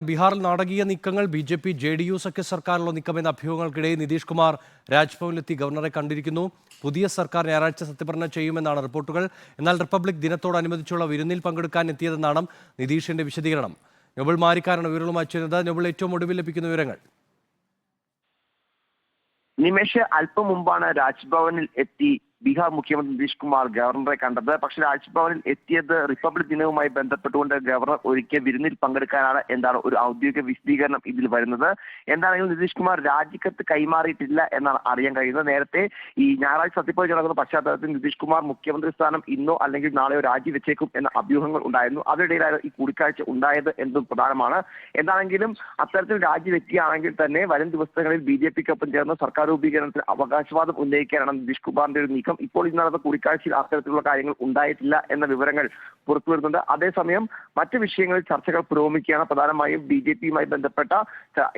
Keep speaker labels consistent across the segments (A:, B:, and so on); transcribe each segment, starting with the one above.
A: ബീഹാറിൽ നാടകീയ നീക്കങ്ങൾ ബി.ജെ.പി. ജെ.ഡി.യു സഖ്യ സർക്കാരിലുള്ള നീക്കമെന്ന അഭ്യൂഹങ്ങൾക്കിടെ നിതീഷ് കുമാർ രാജ്ഭവനിലെത്തി ഗവർണറെ കണ്ടിരിക്കുന്നു. പുതിയ സർക്കാർ ഞായറാഴ്ച സത്യപ്രതിജ്ഞ ചെയ്യുമെന്നാണ് റിപ്പോർട്ടുകൾ. എന്നാൽ റിപ്പബ്ലിക് ദിനത്തോടനുബന്ധിച്ചുള്ള വിരുന്നിൽ പങ്കെടുക്കാൻ എത്തിയതെന്നാണ് നിതീഷിന്റെ വിശദീകരണം. നൊബിൾ മാരിക്കാരാണ് വിവരങ്ങളുമായി ചേരുന്നത്. നൊബിൾ, ഏറ്റവും ഒടുവിൽ ലഭിക്കുന്ന വിവരങ്ങൾ.
B: നിമേഷ്, അല്പം മുമ്പാണ് രാജ്ഭവനിൽ എത്തി ബീഹാർ മുഖ്യമന്ത്രി നിതീഷ് കുമാർ ഗവർണറെ കണ്ടത്. പക്ഷേ രാജ്ഭവനിൽ എത്തിയത് റിപ്പബ്ലിക് ദിനവുമായി ബന്ധപ്പെട്ടുകൊണ്ട് ഗവർണർ ഒരുക്കിയ വിരുന്നിൽ പങ്കെടുക്കാനാണ് എന്നാണ് ഒരു ഔദ്യോഗിക വിശദീകരണം ഇതിൽ വരുന്നത്. എന്താണെങ്കിലും നിതീഷ് കുമാർ രാജിക്കത്ത് കൈമാറിയിട്ടില്ല എന്നാണ് അറിയാൻ കഴിയുന്നത്. നേരത്തെ ഈ ഞായറാഴ്ച സത്യപ്രതിജ്ഞ നടക്കുന്ന പശ്ചാത്തലത്തിൽ നിതീഷ് കുമാർ മുഖ്യമന്ത്രി സ്ഥാനം ഇന്നോ അല്ലെങ്കിൽ നാളെയോ രാജിവെച്ചേക്കും എന്ന അഭ്യൂഹങ്ങൾ ഉണ്ടായിരുന്നു. അതിനിടയിലാണ് ഈ കൂടിക്കാഴ്ച ഉണ്ടായത് എന്നതും പ്രധാനമാണ്. എന്താണെങ്കിലും അത്തരത്തിൽ രാജിവെക്കുകയാണെങ്കിൽ തന്നെ വരും ദിവസങ്ങളിൽ ബി.ജെ.പിക്കൊപ്പം ചേർന്ന് സർക്കാർ രൂപീകരണത്തിൽ അവകാശവാദം ഉന്നയിക്കാനാണ് നിതീഷ് കുമാറിന്റെ ഒരു നീക്കം. ഇപ്പോൾ ഇന്നലത്തെ കൂടിക്കാഴ്ചയിൽ അത്തരത്തിലുള്ള കാര്യങ്ങൾ ഉണ്ടായിട്ടില്ല എന്ന വിവരങ്ങൾ പുറത്തുവരുന്നുണ്ട്. അതേസമയം മറ്റ് വിഷയങ്ങളിൽ ചർച്ചകൾ പുരോഗമിക്കുകയാണ്. പ്രധാനമായും ബി.ജെ.പിയുമായി ബന്ധപ്പെട്ട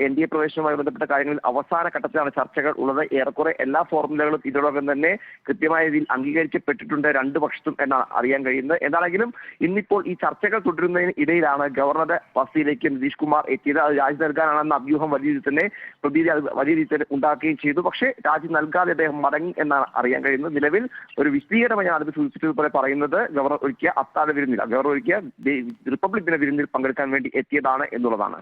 B: എൻ.ഡി.എ പ്രവേശനവുമായി ബന്ധപ്പെട്ട കാര്യങ്ങളിൽ അവസാന ഘട്ടത്തിലാണ് ചർച്ചകൾ ഉള്ളത്. ഏറെക്കുറെ എല്ലാ ഫോർമുലകളും ഇതിനോടകം തന്നെ കൃത്യമായ രീതിയിൽ അംഗീകരിക്കപ്പെട്ടിട്ടുണ്ട് രണ്ടു പക്ഷത്തും എന്നാണ് അറിയാൻ കഴിയുന്നത്. എന്താണെങ്കിലും ഇന്നിപ്പോൾ ഈ ചർച്ചകൾ തുടരുന്നതിന് ഇടയിലാണ് ഗവർണറുടെ വസതിയിലേക്ക് നിതീഷ് കുമാർ എത്തിയത്. അത് രാജി നൽകാനാണെന്ന അഭ്യൂഹം വലിയ രീതിയിൽ തന്നെ വലിയ രീതിയിൽ ഉണ്ടാക്കുകയും ചെയ്തു. പക്ഷേ രാജി നൽകാതെ അദ്ദേഹം മടങ്ങി എന്നാണ് അറിയാൻ കഴിയുന്നത്. നിലവിൽ ഒരു വിശദീകരണമായി ഞാൻ അത് സൂചിപ്പിച്ചതുപോലെ പറയുന്നത് ഗവർണർ ഒരുക്കിയ അത്താഴ വിരുന്നിൽ, ഗവർണർ ഒരുക്കിയ റിപ്പബ്ലിക് ദിന വിരുന്നിൽ പങ്കെടുക്കാൻ വേണ്ടി എത്തിയതാണ് എന്നുള്ളതാണ്.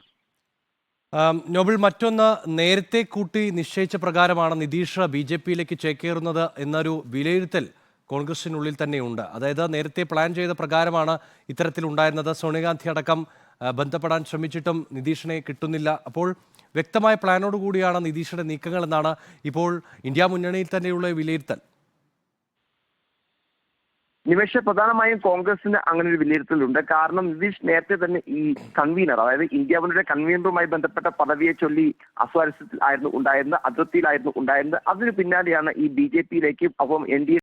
A: നോബിൾ, മറ്റൊന്ന്, നേരത്തെ കൂട്ടി നിശ്ചയിച്ച പ്രകാരമാണ് നിതീഷ് ബി.ജെ.പിയിലേക്ക് ചേക്കേറുന്നത് എന്നൊരു വിലയിരുത്തൽ കോൺഗ്രസിനുള്ളിൽ തന്നെയുണ്ട്. അതായത് നേരത്തെ പ്ലാൻ ചെയ്ത പ്രകാരമാണ് ഇത്തരത്തിലുണ്ടായിരുന്നത്. സോണിയാഗാന്ധി അടക്കം ബന്ധപ്പെടാൻ ശ്രമിച്ചിട്ടും നിതീഷിനെ കിട്ടുന്നില്ല. അപ്പോൾ വ്യക്തമായ പ്ലാനോടുകൂടിയാണ് നിതീഷിന്റെ നീക്കങ്ങൾ എന്നാണ് ഇപ്പോൾ ഇന്ത്യ മുന്നണിയിൽ തന്നെയുള്ള വിലയിരുത്തൽ.
B: നിമേഷ്, പ്രധാനമായും കോൺഗ്രസിന് അങ്ങനെ ഒരു വിലയിരുത്തലുണ്ട്. കാരണം നിതീഷ് നേരത്തെ തന്നെ ഈ കൺവീനർ, അതായത് ഇന്ത്യ മുന്നണിയുടെ കൺവീനറുമായി ബന്ധപ്പെട്ട പദവിയെ ചൊല്ലി അസ്വാരസ്യത്തിൽ ആയിരുന്നു ഉണ്ടായിരുന്നത്, അതിർത്തിയിലായിരുന്നു ഉണ്ടായിരുന്നത്. അതിന് പിന്നാലെയാണ് ഈ ബി.ജെ.പിയിലേക്കും അപ്പം എൻ.ഡി.എ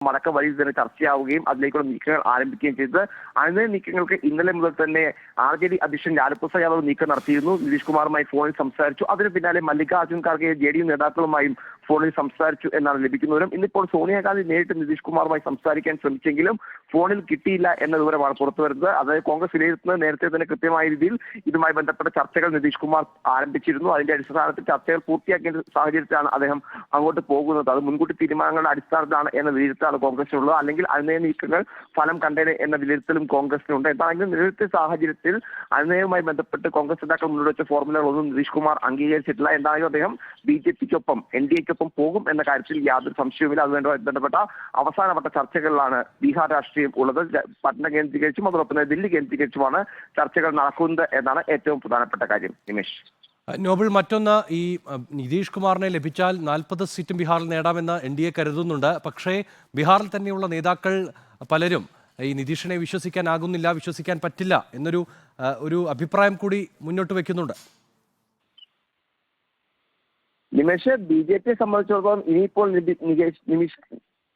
B: മടക്ക വഴി തന്നെ ചർച്ചയാവുകയും അതിലേക്കുള്ള നീക്കങ്ങൾ ആരംഭിക്കുകയും ചെയ്തത്. അതിനെ നീക്കങ്ങൾക്ക് ഇന്നലെ മുതൽ തന്നെ ആർ.ജെ.ഡി അധ്യക്ഷൻ ലാലു പ്രസാദ് യാദവ് നീക്കം നടത്തിയിരുന്നു. നിതീഷ് കുമാറുമായി ഫോണിൽ സംസാരിച്ചു. അതിന് പിന്നാലെ മല്ലികാർജ്ജുൻ ഖാർഗെ ജെ.ഡി.യു നേതാക്കളുമായും ഫോണിൽ സംസാരിച്ചു എന്നാണ് ലഭിക്കുന്നവരും. ഇന്നിപ്പോൾ സോണിയാഗാന്ധി നേരിട്ട് നിതീഷ് കുമാറുമായി സംസാരിക്കാൻ ശ്രമിച്ചെങ്കിലും ഫോണിൽ കിട്ടിയില്ല എന്ന വിവരമാണ് പുറത്തുവരുന്നത്. അതായത് കോൺഗ്രസ് വിലയിരുത്തുന്നത് നേരത്തെ തന്നെ കൃത്യമായ രീതിയിൽ ഇതുമായി ബന്ധപ്പെട്ട ചർച്ചകൾ നിതീഷ് കുമാർ ആരംഭിച്ചിരുന്നു. അതിന്റെ അടിസ്ഥാനത്തിൽ ചർച്ചകൾ പൂർത്തിയാക്കിയ സാഹചര്യത്തിലാണ് അദ്ദേഹം അങ്ങോട്ട് പോകുന്നത്. അത് മുൻകൂട്ടി തീരുമാനങ്ങളുടെ അടിസ്ഥാനത്തിലാണ് എന്ന വിലയിരുത്തലാണ് കോൺഗ്രസിനുള്ളത്. അല്ലെങ്കിൽ അനുനയ നീക്കങ്ങൾ ഫലം കണ്ടേനെ എന്ന വിലയിരുത്തലും കോൺഗ്രസിനുണ്ട്. എന്താണെങ്കിലും നിലവിലത്തെ സാഹചര്യത്തിൽ അനുനയവുമായി ബന്ധപ്പെട്ട് കോൺഗ്രസ് നേതാക്കൾ മുന്നോട്ട് വെച്ച ഫോർമുലകളൊന്നും നിതീഷ് കുമാർ അംഗീകരിച്ചിട്ടില്ല. എന്താണെങ്കിലും അദ്ദേഹം ബി.ജെ.പിക്കൊപ്പം എൻ.ഡി.എക്കൊപ്പം പോകും എന്ന കാര്യത്തിൽ യാതൊരു സംശയവുമില്ല. അതുമായി ബന്ധപ്പെട്ട അവസാനവട്ട ചർച്ചകളിലാണ് ബീഹാർ രാഷ്ട്രീയം ഉള്ളത്. പട്ന കേന്ദ്രീകരിച്ചും അതോടൊപ്പം തന്നെ ദില്ലി കേന്ദ്രീകരിച്ചുമാണ് ചർച്ചകൾ നടക്കുന്നത് എന്നാണ് ഏറ്റവും പ്രധാനപ്പെട്ട കാര്യം. നിമേഷ്,
A: നോബിൾ, മറ്റൊന്ന്, ഈ നിതീഷ് കുമാറിനെ ലഭിച്ചാൽ 40 സീറ്റും ബീഹാറിൽ നേടാമെന്ന് എൻ.ഡി.എ കരുതുന്നുണ്ട്. പക്ഷേ ബീഹാറിൽ തന്നെയുള്ള നേതാക്കൾ പലരും ഈ നിതീഷിനെ വിശ്വസിക്കാൻ പറ്റില്ല എന്നൊരു അഭിപ്രായം കൂടി മുന്നോട്ട് വെക്കുന്നുണ്ട്.
B: നിമേഷ്, ബി.ജെ.പിയെ സംബന്ധിച്ചിടത്തോളം ഇനിയിപ്പോൾ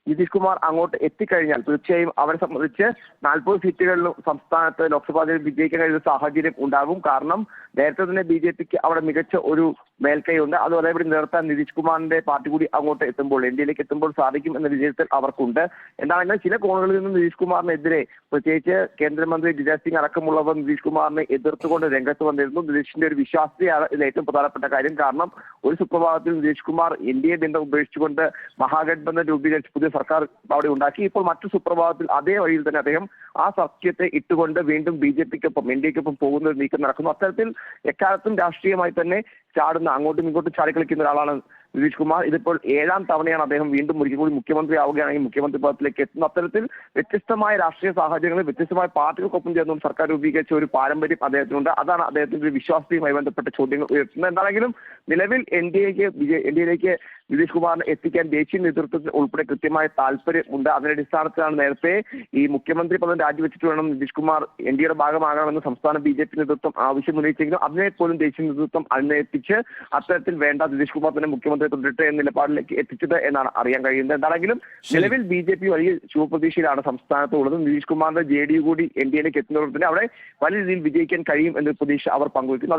B: നിതീഷ് കുമാർ അങ്ങോട്ട് എത്തിക്കഴിഞ്ഞാൽ തീർച്ചയായും അവരെ സംബന്ധിച്ച് 40 സീറ്റുകളിലും സംസ്ഥാനത്ത് ലോക്സഭാ തെരഞ്ഞെടുപ്പ് വിജയിക്കാൻ കഴിയുന്ന സാഹചര്യം ഉണ്ടാകും. കാരണം നേരത്തെ തന്നെ ബി.ജെ.പിക്ക് അവിടെ മികച്ച ഒരു മേൽക്കൈയുണ്ട്. അത് അതേപടി നിർത്താൻ നിതീഷ് കുമാറിന്റെ പാർട്ടി കൂടി അങ്ങോട്ട് എത്തുമ്പോൾ, എൻ.ഡി.എയിലേക്ക് എത്തുമ്പോൾ സാധിക്കും എന്ന വിജയത്തിൽ അവർക്കുണ്ട്. എന്താണെങ്കിലും ചില കോണുകളിൽ നിന്നും നിതീഷ് കുമാറിനെതിരെ, പ്രത്യേകിച്ച് കേന്ദ്രമന്ത്രി ജിതേഷ് സിംഗ് അടക്കമുള്ളവർ നിതീഷ് കുമാറിനെ എതിർത്തുകൊണ്ട് രംഗത്ത് വന്നിരുന്നു. നിതീഷിന്റെ ഒരു വിശ്വാസ്യതയാണ് ഇതിൽ ഏറ്റവും പ്രധാനപ്പെട്ട കാര്യം. കാരണം ഒരു സുപ്രഭാതത്തിൽ നിതീഷ് കുമാർ എൻ.ഡി.എ ബന്ധം ഉപേക്ഷിച്ചുകൊണ്ട് മഹാഗഠബന്ധൻ രൂപീകരിച്ച് പുതിയ സർക്കാർ അവിടെ ഉണ്ടാക്കി. ഇപ്പോൾ മറ്റു സുപ്രഭാതത്തിൽ അതേ വഴിയിൽ തന്നെ അദ്ദേഹം ആ സഖ്യത്തെ ഇട്ടുകൊണ്ട് വീണ്ടും ബി.ജെ.പിക്കൊപ്പം എൻ.ഡി.എക്കൊപ്പം പോകുന്ന ഒരു നീക്കം നടക്കുന്നു. അത്തരത്തിൽ എക്കാലത്തും രാഷ്ട്രീയമായി തന്നെ ചാടുന്ന, അങ്ങോട്ടും ഇങ്ങോട്ടും ചാടിക്കളിക്കുന്ന ഒരാളാണ് നിതീഷ് കുമാർ. ഇതിപ്പോൾ 7ാം തവണയാണ് അദ്ദേഹം വീണ്ടും ഒരിക്കൽ കൂടി മുഖ്യമന്ത്രി ആവുകയാണെങ്കിൽ മുഖ്യമന്ത്രി പദത്തിലേക്ക് എത്തുന്നു. അത്തരത്തിൽ വ്യത്യസ്തമായ രാഷ്ട്രീയ സാഹചര്യങ്ങളിൽ വ്യത്യസ്തമായ പാർട്ടികൾക്കൊപ്പം ചേർന്നും സർക്കാർ രൂപീകരിച്ച ഒരു പാരമ്പര്യം അദ്ദേഹത്തിനുണ്ട്. അതാണ് അദ്ദേഹത്തിന്റെ വിശ്വാസ്യതയുമായി ബന്ധപ്പെട്ട ചോദ്യങ്ങൾ ഉയർത്തുന്നത്. എന്താണെങ്കിലും നിലവിൽ എൻ.ഡി.എയിലേക്ക് നിതീഷ് കുമാറിനെ എത്തിക്കാൻ ദേശീയ നേതൃത്വത്തിൽ ഉൾപ്പെടെ കൃത്യമായ താല്പര്യമുണ്ട്. അതിന്റെ അടിസ്ഥാനത്തിലാണ് നേരത്തെ ഈ മുഖ്യമന്ത്രി പദം രാജിവെച്ചിട്ട് വേണം നിതീഷ് കുമാർ എൻ.ഡി.എയുടെ ഭാഗമാകണമെന്ന് സംസ്ഥാന ബി.ജെ.പി നേതൃത്വം ആവശ്യമുന്നയിച്ചെങ്കിലും അതിനെ പോലും ദേശീയ നേതൃത്വം അനുനയിപ്പിച്ച് അത്തരത്തിൽ വേണ്ട, നിതീഷ് കുമാർ തന്നെ മുഖ്യമന്ത്രി തുടരട്ടെ എന്ന നിലപാടിലേക്ക് എത്തിച്ചത് എന്നാണ് അറിയാൻ കഴിയുന്നത്. എന്താണെങ്കിലും നിലവിൽ ബി.ജെ.പി വലിയ ശുഭപ്രതീക്ഷയിലാണ് സംസ്ഥാനത്ത് ഉള്ളത്. നിതീഷ് കുമാറിന്റെ ജെ.ഡി.യു കൂടി എൻ.ഡി.എയിലേക്ക് എത്തുന്നതോടെ തന്നെ അവിടെ വലിയ രീതിയിൽ വിജയിക്കാൻ കഴിയും എന്നൊരു പ്രതീക്ഷ അവർ പങ്കുവയ്ക്കുന്നു.